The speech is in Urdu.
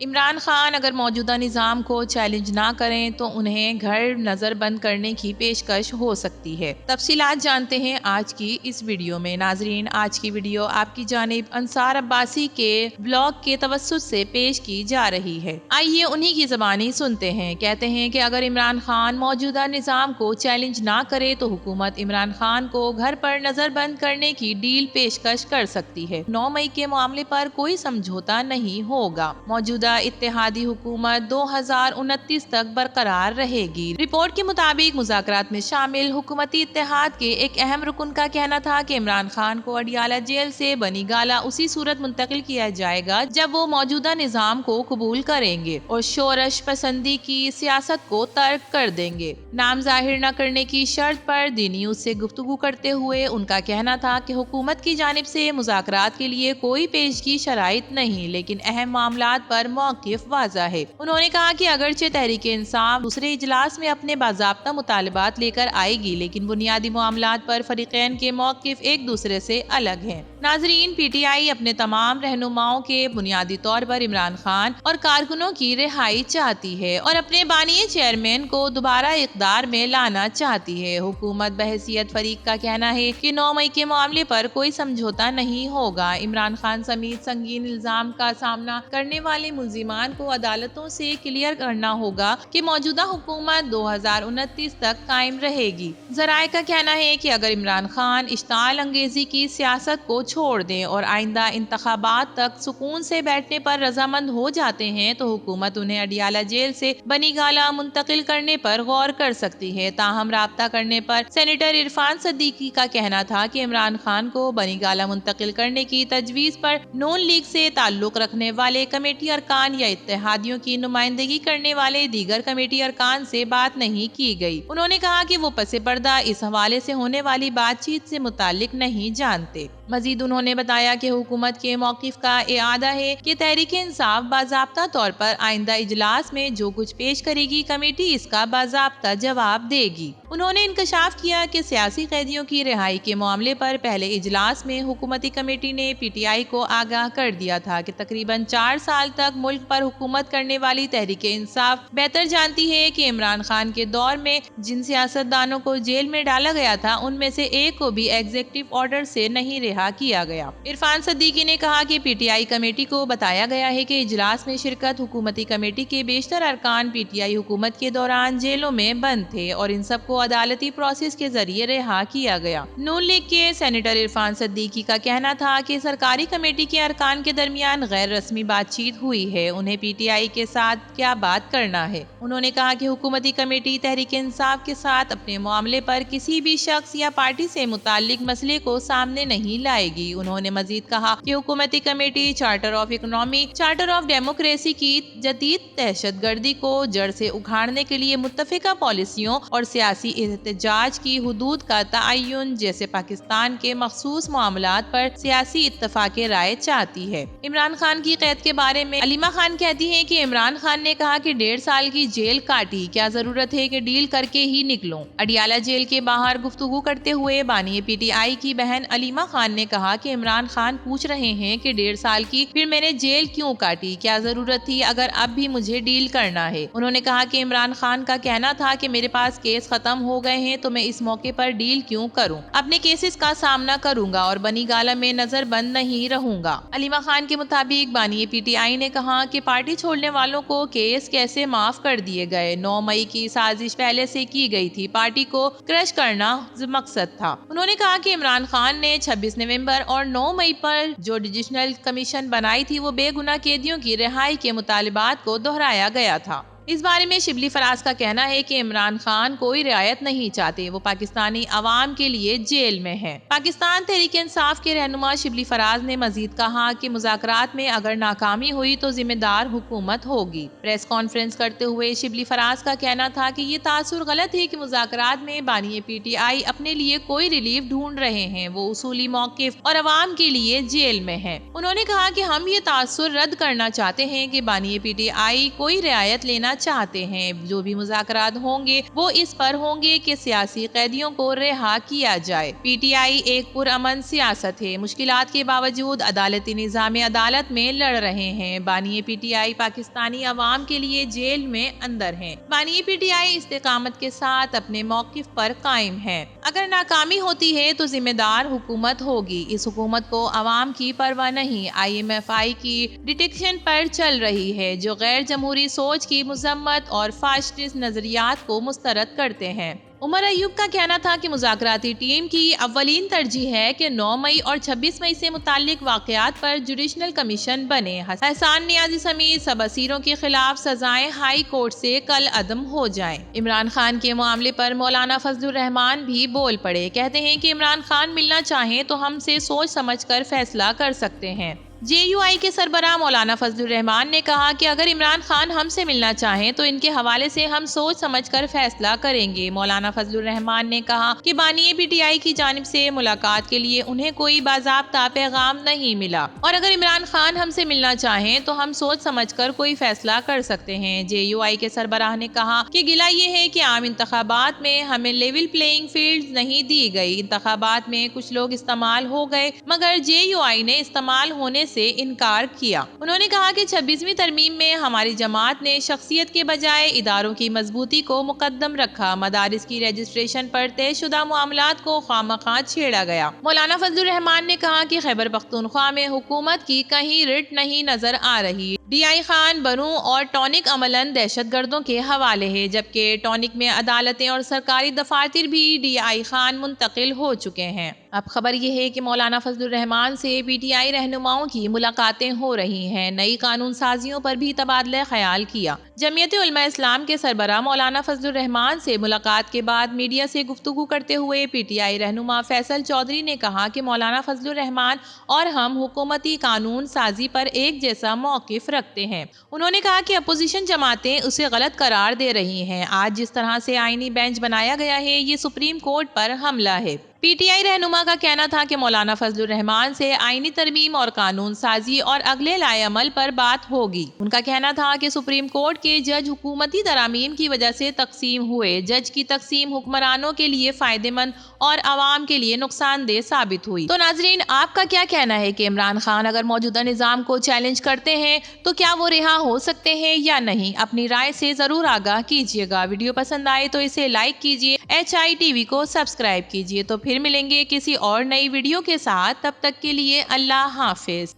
عمران خان اگر موجودہ نظام کو چیلنج نہ کریں تو انہیں گھر نظر بند کرنے کی پیشکش ہو سکتی ہے۔ تفصیلات جانتے ہیں آج کی اس ویڈیو میں۔ ناظرین، آج کی ویڈیو آپ کی جانب انصار عباسی کے بلاگ کے توسط سے پیش کی جا رہی ہے۔ آئیے انہی کی زبانی سنتے ہیں۔ کہتے ہیں کہ اگر عمران خان موجودہ نظام کو چیلنج نہ کرے تو حکومت عمران خان کو گھر پر نظر بند کرنے کی ڈیل پیشکش کر سکتی ہے۔ 9 مئی کے معاملے پر کوئی سمجھوتا نہیں ہوگا۔ موجودہ اتحادی حکومت 2029 تک برقرار رہے گی۔ رپورٹ کے مطابق مذاکرات میں شامل حکومتی اتحاد کے ایک اہم رکن کا کہنا تھا کہ عمران خان کو اڈیالہ جیل سے بنی گالہ اسی صورت منتقل کیا جائے گا جب وہ موجودہ نظام کو قبول کریں گے اور شورش پسندی کی سیاست کو ترک کر دیں گے۔ نام ظاہر نہ کرنے کی شرط پر دی نیوز سے گفتگو کرتے ہوئے ان کا کہنا تھا کہ حکومت کی جانب سے مذاکرات کے لیے کوئی پیشگی شرائط نہیں، لیکن اہم معاملات پر موقف واضح ہے۔ انہوں نے کہا کہ اگرچہ تحریک انصاف دوسرے اجلاس میں اپنے باضابطہ مطالبات لے کر آئے گی، لیکن بنیادی معاملات پر فریقین کے موقف ایک دوسرے سے الگ ہیں۔ ناظرین، پی ٹی آئی اپنے تمام رہنماؤں کے بنیادی طور پر عمران خان اور کارکنوں کی رہائی چاہتی ہے اور اپنے بانی چیئرمین کو دوبارہ اقتدار میں لانا چاہتی ہے۔ حکومت بحیثیت فریق کا کہنا ہے کہ 9 مئی کے معاملے پر کوئی سمجھوتا نہیں ہوگا۔ عمران خان سمیت سنگین الزام کا سامنا کرنے والے ملزمان کو عدالتوں سے کلیئر کرنا ہوگا کہ موجودہ حکومت 2029 تک قائم رہے گی۔ ذرائع کا کہنا ہے کہ اگر عمران خان اشتعال انگیزی کی سیاست کو چھوڑ دیں اور آئندہ انتخابات تک سکون سے بیٹھنے پر رضامند ہو جاتے ہیں تو حکومت انہیں اڈیالہ جیل سے بنی گالہ منتقل کرنے پر غور کر سکتی ہے۔ تاہم رابطہ کرنے پر سینیٹر عرفان صدیقی کا کہنا تھا کہ عمران خان کو بنی گالہ منتقل کرنے کی تجویز پر نون لیگ سے تعلق رکھنے والے کمیٹی ارکان یا اتحادیوں کی نمائندگی کرنے والے دیگر کمیٹی ارکان سے بات نہیں کی گئی۔ انہوں نے کہا کہ وہ پس پردہ اس حوالے سے ہونے والی بات چیت سے متعلق نہیں جانتے۔ مزید انہوں نے بتایا کہ حکومت کے موقف کا اعادہ ہے کہ تحریک انصاف باضابطہ طور پر آئندہ اجلاس میں جو کچھ پیش کرے گی کمیٹی اس کا باضابطہ جواب دے گی۔ انہوں نے انکشاف کیا کہ سیاسی قیدیوں کی رہائی کے معاملے پر پہلے اجلاس میں حکومتی کمیٹی نے پی ٹی آئی کو آگاہ کر دیا تھا کہ تقریباً 4 سال تک ملک پر حکومت کرنے والی تحریک انصاف بہتر جانتی ہے کہ عمران خان کے دور میں جن سیاستدانوں کو جیل میں ڈالا گیا تھا ان میں سے ایک کو بھی ایگزیکٹو آرڈر سے نہیں رہا کیا گیا۔ عرفان صدیقی نے کہا کہ پی ٹی آئی کمیٹی کو بتایا گیا ہے کہ اجلاس میں شرکت حکومتی کمیٹی کے بیشتر ارکان پی ٹی آئی حکومت کے دوران جیلوں میں بند تھے اور ان سب کو عدالتی پروسیس کے ذریعے رہا کیا گیا۔ نون لیگ کے سینیٹر عرفان صدیقی کا کہنا تھا کہ سرکاری کمیٹی کے ارکان کے درمیان غیر رسمی بات چیت ہوئی ہے، انہیں پی ٹی آئی کے ساتھ کیا بات کرنا ہے۔ انہوں نے کہا کہ حکومتی کمیٹی تحریک انصاف کے ساتھ اپنے معاملے پر کسی بھی شخص یا پارٹی سے متعلق مسئلے کو سامنے نہیں لائے گی۔ انہوں نے مزید کہا کہ حکومتی committee charter of economy, charter of democracy کی جدید دہشت گردی کو جڑ سے اکھاڑنے کے لیے متفقہ پالیسیوں اور سیاسی احتجاج کی حدود کا تعین جیسے پاکستان کے مخصوص معاملات پر سیاسی اتفاق رائے چاہتی ہے۔ عمران خان کی قید کے بارے میں علیمہ خان کہتی ہیں کہ عمران خان نے کہا کہ 1.5 سال کی جیل کاٹی، کیا ضرورت ہے کہ ڈیل کر کے ہی نکلوں۔ اڈیالہ جیل کے باہر گفتگو کرتے ہوئے بانی پی ٹی آئی کی بہن علیمہ خان نے کہا کہ عمران خان پوچھ رہے ہیں کہ 1.5 سال کی پھر میں نے جیل کیوں کاٹی، کیا ضرورت تھی اگر اب بھی مجھے ڈیل کرنا ہے۔ انہوں نے کہا کہ عمران خان کا کہنا تھا کہ میرے پاس کیس ختم ہو گئے ہیں تو میں اس موقع پر ڈیل کیوں کروں، اپنے کیسز کا سامنا کروں گا اور بنی گالہ میں نظر بند نہیں رہوں گا۔ علیمہ خان کے مطابق بانی پی ٹی آئی نے کہا کہ پارٹی چھوڑنے والوں کو کیس کیسے معاف کر دیے گئے، 9 مئی کی سازش پہلے سے کی گئی تھی، پارٹی کو کرش کرنا مقصد تھا۔ انہوں نے کہا کہ عمران خان نے 26 نومبر اور 9 مئی پر جو جوڈیشنل کمیشن بنائی تھی وہ بے گناہ قیدیوں کی رہائی کے مطالبات کو دہرایا گیا تھا۔ اس بارے میں شبلی فراز کا کہنا ہے کہ عمران خان کوئی رعایت نہیں چاہتے، وہ پاکستانی عوام کے لیے جیل میں ہیں۔ پاکستان تحریک انصاف کے رہنما شبلی فراز نے مزید کہا کہ مذاکرات میں اگر ناکامی ہوئی تو ذمہ دار حکومت ہوگی۔ پریس کانفرنس کرتے ہوئے شبلی فراز کا کہنا تھا کہ یہ تاثر غلط ہے کہ مذاکرات میں بانی پی ٹی آئی اپنے لیے کوئی ریلیف ڈھونڈ رہے ہیں، وہ اصولی موقف اور عوام کے لیے جیل میں ہیں۔ انہوں نے کہا کہ ہم یہ تاثر رد کرنا چاہتے ہیں کہ بانی پی ٹی آئی کوئی رعایت لینا چاہتے ہیں۔ جو بھی مذاکرات ہوں گے وہ اس پر ہوں گے کہ سیاسی قیدیوں کو رہا کیا جائے۔ پی ٹی آئی ایک پرامن سیاست ہے، مشکلات کے باوجود عدالتی نظام عدالت میں لڑ رہے ہیں۔ بانی پی ٹی آئی پاکستانی عوام کے لیے جیل میں اندر ہیں۔ بانی پی ٹی آئی استقامت کے ساتھ اپنے موقف پر قائم ہے۔ اگر ناکامی ہوتی ہے تو ذمہ دار حکومت ہوگی۔ اس حکومت کو عوام کی پرواہ نہیں۔ آئی ایم ایف آئی کی ڈکٹیشن پر چل رہی ہے، جو غیر جمہوری سوچ کی مذمت اور فاشسٹ نظریات کو مسترد کرتے ہیں۔ عمر ایوب کا کہنا تھا کہ مذاکراتی ٹیم کی اولین ترجیح ہے کہ 9 مئی اور 26 مئی سے متعلق واقعات پر جوڈیشنل کمیشن بنے۔ احسان نیازی سمیت سب اسیروں کے خلاف سزائیں ہائی کورٹ سے کل عدم ہو جائیں۔ عمران خان کے معاملے پر مولانا فضل الرحمان بھی بول پڑے، کہتے ہیں کہ عمران خان ملنا چاہیں تو ہم سے سوچ سمجھ کر فیصلہ کر سکتے ہیں۔ جے یو آئی کے سربراہ مولانا فضل الرحمان نے کہا کہ اگر عمران خان ہم سے ملنا چاہیں تو ان کے حوالے سے ہم سوچ سمجھ کر فیصلہ کریں گے۔ مولانا فضل الرحمان نے کہا کہ بانی پی ٹی آئی کی جانب سے ملاقات کے لیے انہیں کوئی باضابطہ پیغام نہیں ملا، اور اگر عمران خان ہم سے ملنا چاہیں تو ہم سوچ سمجھ کر کوئی فیصلہ کر سکتے ہیں۔ جے یو آئی کے سربراہ نے کہا کہ گلہ یہ ہے کہ عام انتخابات میں ہمیں لیول پلینگ فیلڈ نہیں دی گئی۔ انتخابات میں کچھ لوگ استعمال ہو گئے مگر جے یو آئی نے استعمال ہونے سے انکار کیا۔ انہوں نے کہا کہ 26ویں ترمیم میں ہماری جماعت نے شخصیت کے بجائے اداروں کی مضبوطی کو مقدم رکھا۔ مدارس کی رجسٹریشن پر طے شدہ معاملات کو خواہ چھیڑا گیا۔ مولانا فضل الرحمان نے کہا کہ خیبر پختونخوا میں حکومت کی کہیں رٹ نہیں نظر آ رہی۔ ڈی آئی خان بنو اور ٹونک عملاً دہشت گردوں کے حوالے ہے، جبکہ ٹونک میں عدالتیں اور سرکاری دفاتر بھی ڈی آئی خان منتقل ہو چکے ہیں۔ اب خبر یہ ہے کہ مولانا فضل الرحمان سے پی ٹی آئی رہنماؤں کی ملاقاتیں ہو رہی ہیں۔ نئی قانون سازیوں پر بھی تبادلہ خیال کیا۔ جمعیت علماء اسلام کے سربراہ مولانا فضل الرحمان سے ملاقات کے بعد میڈیا سے گفتگو کرتے ہوئے پی ٹی آئی رہنما فیصل چودھری نے کہا کہ مولانا فضل الرحمان اور ہم حکومتی قانون سازی پر ایک جیسا موقف رکھتے ہیں۔ انہوں نے کہا کہ اپوزیشن جماعتیں اسے غلط قرار دے رہی ہیں۔ آج جس طرح سے آئینی بینچ بنایا گیا ہے یہ سپریم کورٹ پر حملہ ہے۔ پی ٹی آئی رہنما کا کہنا تھا کہ مولانا فضل الرحمان سے آئینی ترمیم اور قانون سازی اور اگلے لائے عمل پر بات ہوگی۔ ان کا کہنا تھا کہ سپریم کورٹ کے جج حکومتی ترامیم کی وجہ سے تقسیم ہوئے۔ جج کی تقسیم حکمرانوں کے لیے فائدہ مند اور عوام کے لیے نقصان دہ ثابت ہوئی۔ تو ناظرین، آپ کا کیا کہنا ہے کہ عمران خان اگر موجودہ نظام کو چیلنج کرتے ہیں تو کیا وہ رہا ہو سکتے ہیں یا نہیں؟ اپنی رائے سے ضرور آگاہ کیجیے گا۔ ویڈیو پسند آئے تو اسے لائک کیجیے، HI TV کو سبسکرائب کیجیے۔ تو پھر ملیں گے کسی اور نئی ویڈیو کے ساتھ، تب تک کے لیے اللہ حافظ۔